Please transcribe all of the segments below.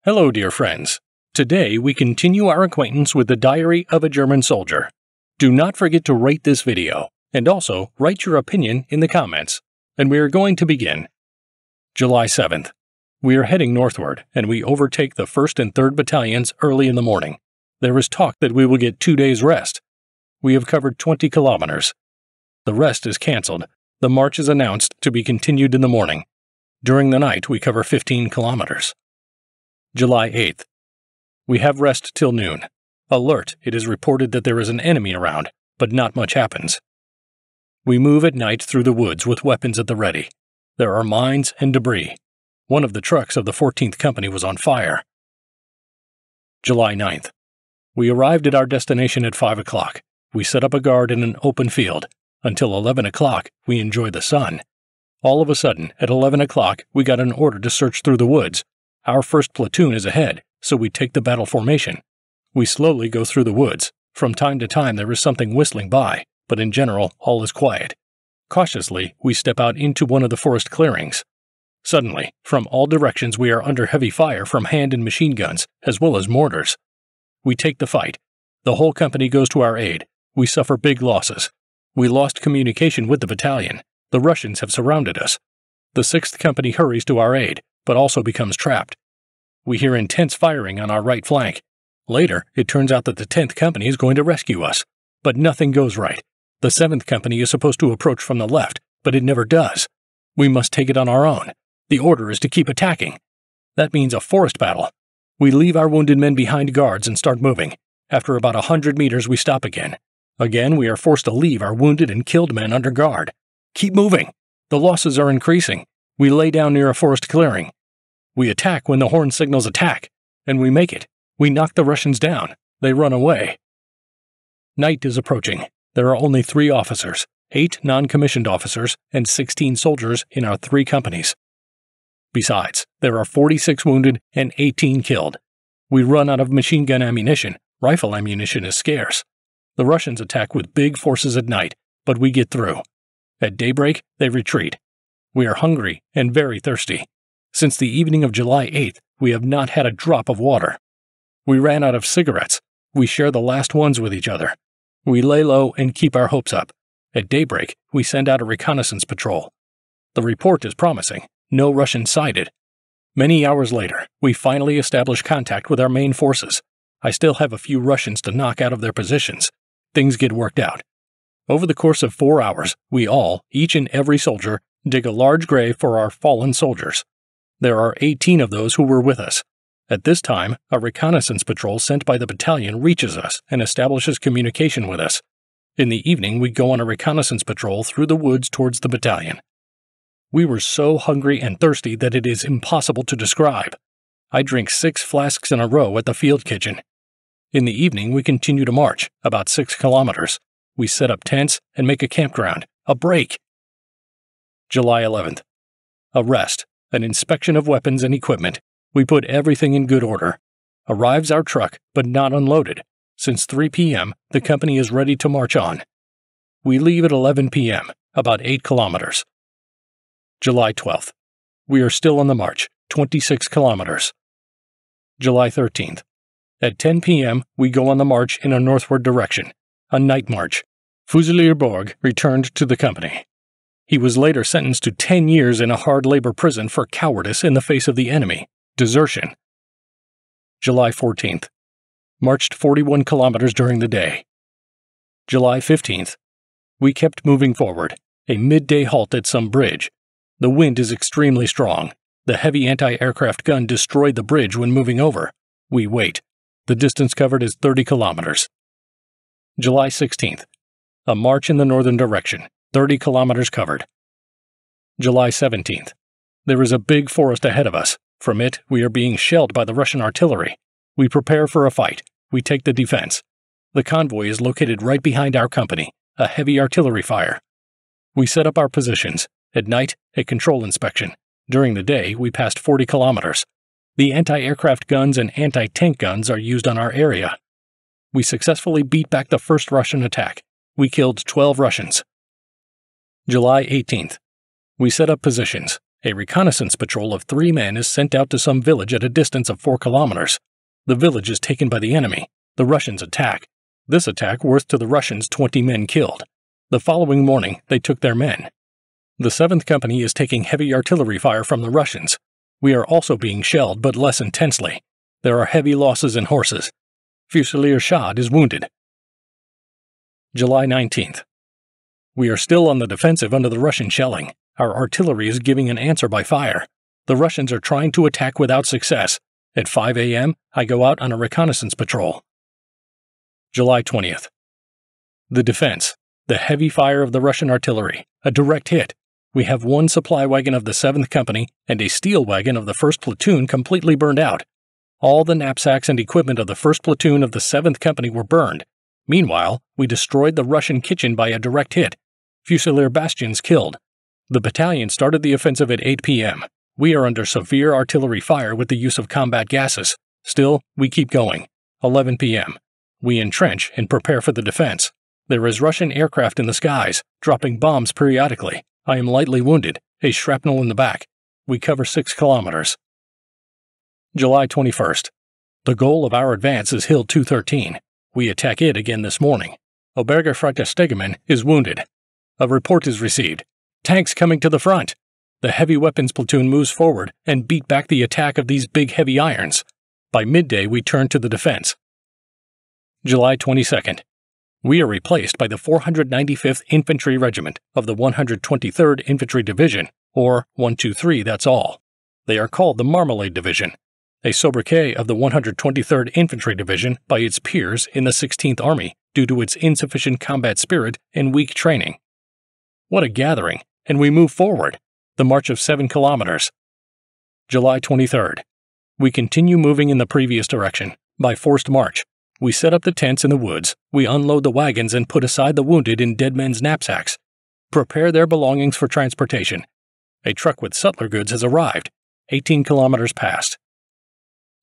Hello, dear friends. Today we continue our acquaintance with the Diary of a German Soldier. Do not forget to rate this video, and also write your opinion in the comments. And we are going to begin. July 7th. We are heading northward, and we overtake the 1st and 3rd Battalions early in the morning. There is talk that we will get 2 days rest. We have covered 20 kilometers. The rest is cancelled. The march is announced to be continued in the morning. During the night, we cover 15 kilometers. July 8th. We have rest till noon. Alert, it is reported that there is an enemy around, but not much happens. We move at night through the woods with weapons at the ready. There are mines and debris. One of the trucks of the 14th Company was on fire. July 9th. We arrived at our destination at 5 o'clock. We set up a guard in an open field. Until 11 o'clock, we enjoyed the sun. All of a sudden, at 11 o'clock, we got an order to search through the woods. Our first platoon is ahead, so we take the battle formation. We slowly go through the woods. From time to time there is something whistling by, but in general all is quiet. Cautiously, we step out into one of the forest clearings. Suddenly, from all directions we are under heavy fire from hand and machine guns, as well as mortars. We take the fight. The whole company goes to our aid. We suffer big losses. We lost communication with the battalion. The Russians have surrounded us. The 6th Company hurries to our aid, but also becomes trapped. We hear intense firing on our right flank. Later, it turns out that the 10th Company is going to rescue us. But nothing goes right. The 7th Company is supposed to approach from the left, but it never does. We must take it on our own. The order is to keep attacking. That means a forest battle. We leave our wounded men behind guards and start moving. After about 100 meters, we stop again. Again, we are forced to leave our wounded and killed men under guard. Keep moving. The losses are increasing. We lay down near a forest clearing. We attack when the horn signals attack, and we make it. We knock the Russians down. They run away. Night is approaching. There are only 3 officers, 8 non-commissioned officers, and 16 soldiers in our 3 companies. Besides, there are 46 wounded and 18 killed. We run out of machine gun ammunition. Rifle ammunition is scarce. The Russians attack with big forces at night, but we get through. At daybreak, they retreat. We are hungry and very thirsty. Since the evening of July 8th, we have not had a drop of water. We ran out of cigarettes. We share the last ones with each other. We lay low and keep our hopes up. At daybreak, we send out a reconnaissance patrol. The report is promising. No Russians sighted. Many hours later, we finally establish contact with our main forces. I still have a few Russians to knock out of their positions. Things get worked out. Over the course of 4 hours, we all, each and every soldier, dig a large grave for our fallen soldiers. There are 18 of those who were with us. At this time, a reconnaissance patrol sent by the battalion reaches us and establishes communication with us. In the evening, we go on a reconnaissance patrol through the woods towards the battalion. We were so hungry and thirsty that it is impossible to describe. I drink 6 flasks in a row at the field kitchen. In the evening, we continue to march, about 6 kilometers. We set up tents and make a campground, a break. July 11th. A rest, an inspection of weapons and equipment. We put everything in good order. Arrives our truck, but not unloaded. Since 3 p.m., the company is ready to march on. We leave at 11 p.m., about 8 kilometers. July 12th. We are still on the march, 26 kilometers. July 13th. At 10 p.m., we go on the march in a northward direction, a night march. Fusilier Borg returned to the company. He was later sentenced to 10 years in a hard labor prison for cowardice in the face of the enemy, desertion. July 14th. Marched 41 kilometers during the day. July 15th. We kept moving forward, a midday halt at some bridge. The wind is extremely strong. The heavy anti-aircraft gun destroyed the bridge when moving over. We wait. The distance covered is 30 kilometers. July 16th. A march in the northern direction, 30 kilometers covered. July 17th. There is a big forest ahead of us. From it, we are being shelled by the Russian artillery. We prepare for a fight. We take the defense. The convoy is located right behind our company, a heavy artillery fire. We set up our positions. At night, a control inspection. During the day, we passed 40 kilometers. The anti-aircraft guns and anti-tank guns are used on our area. We successfully beat back the first Russian attack. We killed 12 Russians. July 18th. We set up positions. A reconnaissance patrol of 3 men is sent out to some village at a distance of 4 kilometers. The village is taken by the enemy. The Russians attack. This attack worth to the Russians 20 men killed. The following morning, they took their men. The 7th Company is taking heavy artillery fire from the Russians. We are also being shelled, but less intensely. There are heavy losses in horses. Fusilier Schad is wounded. July 19th. We are still on the defensive under the Russian shelling. Our artillery is giving an answer by fire. The Russians are trying to attack without success. At 5 a.m., I go out on a reconnaissance patrol. July 20th. The defense. The heavy fire of the Russian artillery. A direct hit. We have 1 supply wagon of the 7th Company and a steel wagon of the 1st Platoon completely burned out. All the knapsacks and equipment of the 1st Platoon of the 7th Company were burned. Meanwhile, we destroyed the Russian kitchen by a direct hit. Fusilier Bastions killed. The battalion started the offensive at 8 p.m. We are under severe artillery fire with the use of combat gases. Still, we keep going. 11 p.m. We entrench and prepare for the defense. There is Russian aircraft in the skies, dropping bombs periodically. I am lightly wounded, a shrapnel in the back. We cover 6 kilometers. July 21st. The goal of our advance is Hill 213. We attack it again this morning. Obergefreiter Stegemann is wounded. A report is received. Tanks coming to the front. The heavy weapons platoon moves forward and beat back the attack of these big heavy irons. By midday, we turn to the defense. July 22nd. We are replaced by the 495th Infantry Regiment of the 123rd Infantry Division, or 123, that's all. They are called the Marmalade Division, a sobriquet of the 123rd Infantry Division by its peers in the 16th Army due to its insufficient combat spirit and weak training. What a gathering, and we move forward, the march of 7 kilometers. July 23rd. We continue moving in the previous direction, by forced march. We set up the tents in the woods, we unload the wagons and put aside the wounded in dead men's knapsacks. Prepare their belongings for transportation. A truck with sutler goods has arrived, 18 kilometers past.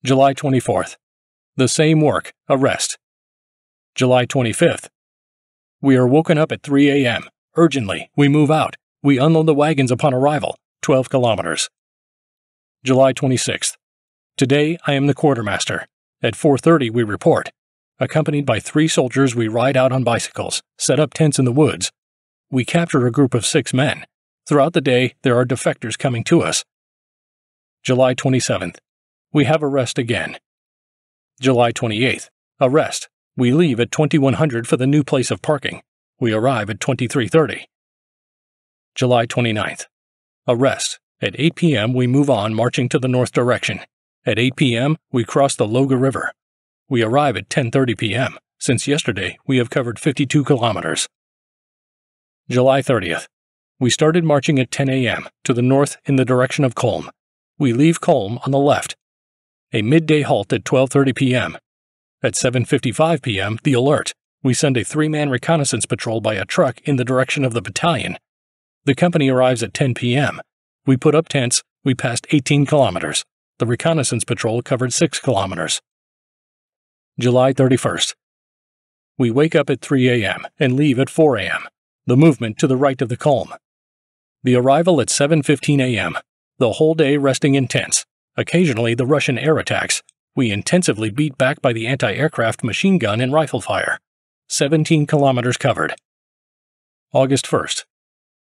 July 24th. The same work, a rest. July 25th. We are woken up at 3 a.m. Urgently, we move out. We unload the wagons upon arrival, 12 kilometers. July 26th. Today, I am the quartermaster. At 4:30, we report. Accompanied by 3 soldiers, we ride out on bicycles, set up tents in the woods. We capture a group of 6 men. Throughout the day, there are defectors coming to us. July 27th. We have a rest again. July 28th. A rest. We leave at 2100 for the new place of parking. We arrive at 23:30. July 29th. A rest. At 8 p.m., we move on, marching to the north direction. At 8 p.m., we cross the Loga River. We arrive at 10:30 p.m. Since yesterday, we have covered 52 kilometers. July 30th. We started marching at 10 a.m. to the north in the direction of Kulm. We leave Kulm on the left. A midday halt at 12:30 p.m. At 7:55 p.m., the alert. We send a 3-man reconnaissance patrol by a truck in the direction of the battalion. The company arrives at 10 p.m. We put up tents. We passed 18 kilometers. The reconnaissance patrol covered 6 kilometers. July 31st. We wake up at 3 a.m. and leave at 4 a.m. The movement to the right of the Kulm. The arrival at 7:15 a.m. The whole day resting in tents. Occasionally the Russian air attacks. We intensively beat back by the anti-aircraft machine gun and rifle fire. 17 kilometers covered. August 1st.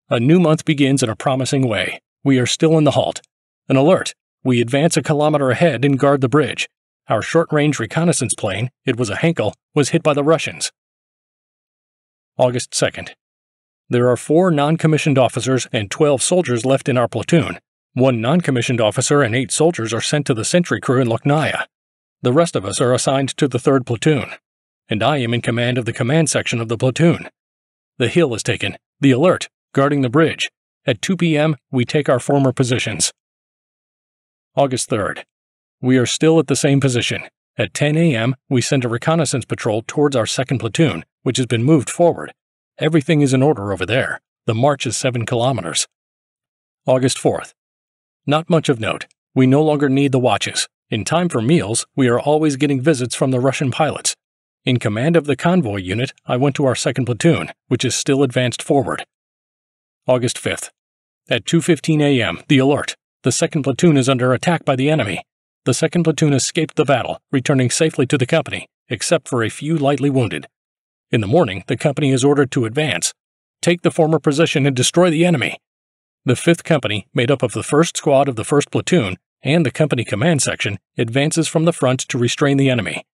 A new month begins in a promising way. We are still in the halt. An alert. We advance a kilometer ahead and guard the bridge. Our short-range reconnaissance plane, it was a Henkel, was hit by the Russians. August 2nd. There are 4 non-commissioned officers and 12 soldiers left in our platoon. 1 non-commissioned officer and 8 soldiers are sent to the sentry crew in Loknaya. The rest of us are assigned to the 3rd platoon, and I am in command of the command section of the platoon. The hill is taken. The alert, guarding the bridge. At 2 p.m., we take our former positions. August 3rd. We are still at the same position. At 10 a.m., we send a reconnaissance patrol towards our 2nd platoon, which has been moved forward. Everything is in order over there. The march is 7 kilometers. August 4th. Not much of note. We no longer need the watches. In time for meals, we are always getting visits from the Russian pilots. In command of the convoy unit, I went to our 2nd platoon, which is still advanced forward. August 5th. At 2:15 a.m., the alert. The 2nd Platoon is under attack by the enemy. The 2nd Platoon escaped the battle, returning safely to the company, except for a few lightly wounded. In the morning, the company is ordered to advance. Take the former position and destroy the enemy. The 5th Company, made up of the 1st Squad of the 1st Platoon and the company command section, advances from the front to restrain the enemy.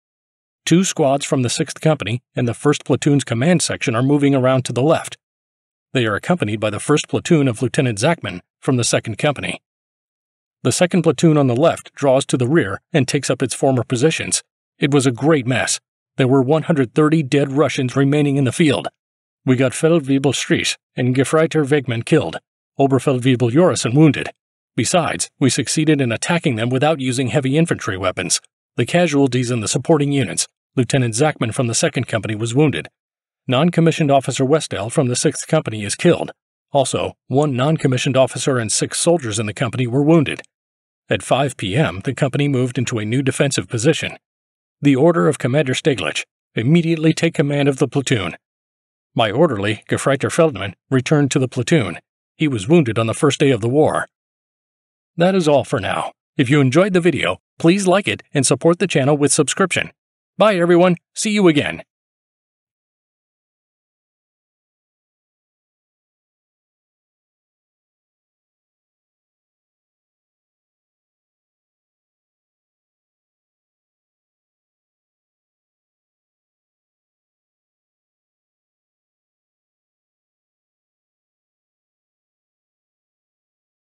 2 squads from the 6th Company and the 1st Platoon's command section are moving around to the left. They are accompanied by the 1st Platoon of Lieutenant Zachman from the 2nd Company. The 2nd Platoon on the left draws to the rear and takes up its former positions. It was a great mess. There were 130 dead Russians remaining in the field. We got Feldwebel Striesch and Gefreiter Wegmann killed, Oberfeldwebel Jorissen wounded. Besides, we succeeded in attacking them without using heavy infantry weapons. The casualties in the supporting units. Lieutenant Zachman from the 2nd Company was wounded. Non-commissioned officer Westell from the 6th Company is killed. Also, 1 non-commissioned officer and 6 soldiers in the company were wounded. At 5 p.m., the company moved into a new defensive position. The order of Commander Steglich: immediately take command of the platoon. My orderly, Gefreiter Feldman, returned to the platoon. He was wounded on the first day of the war. That is all for now. If you enjoyed the video, please like it and support the channel with subscription. Bye everyone, see you again.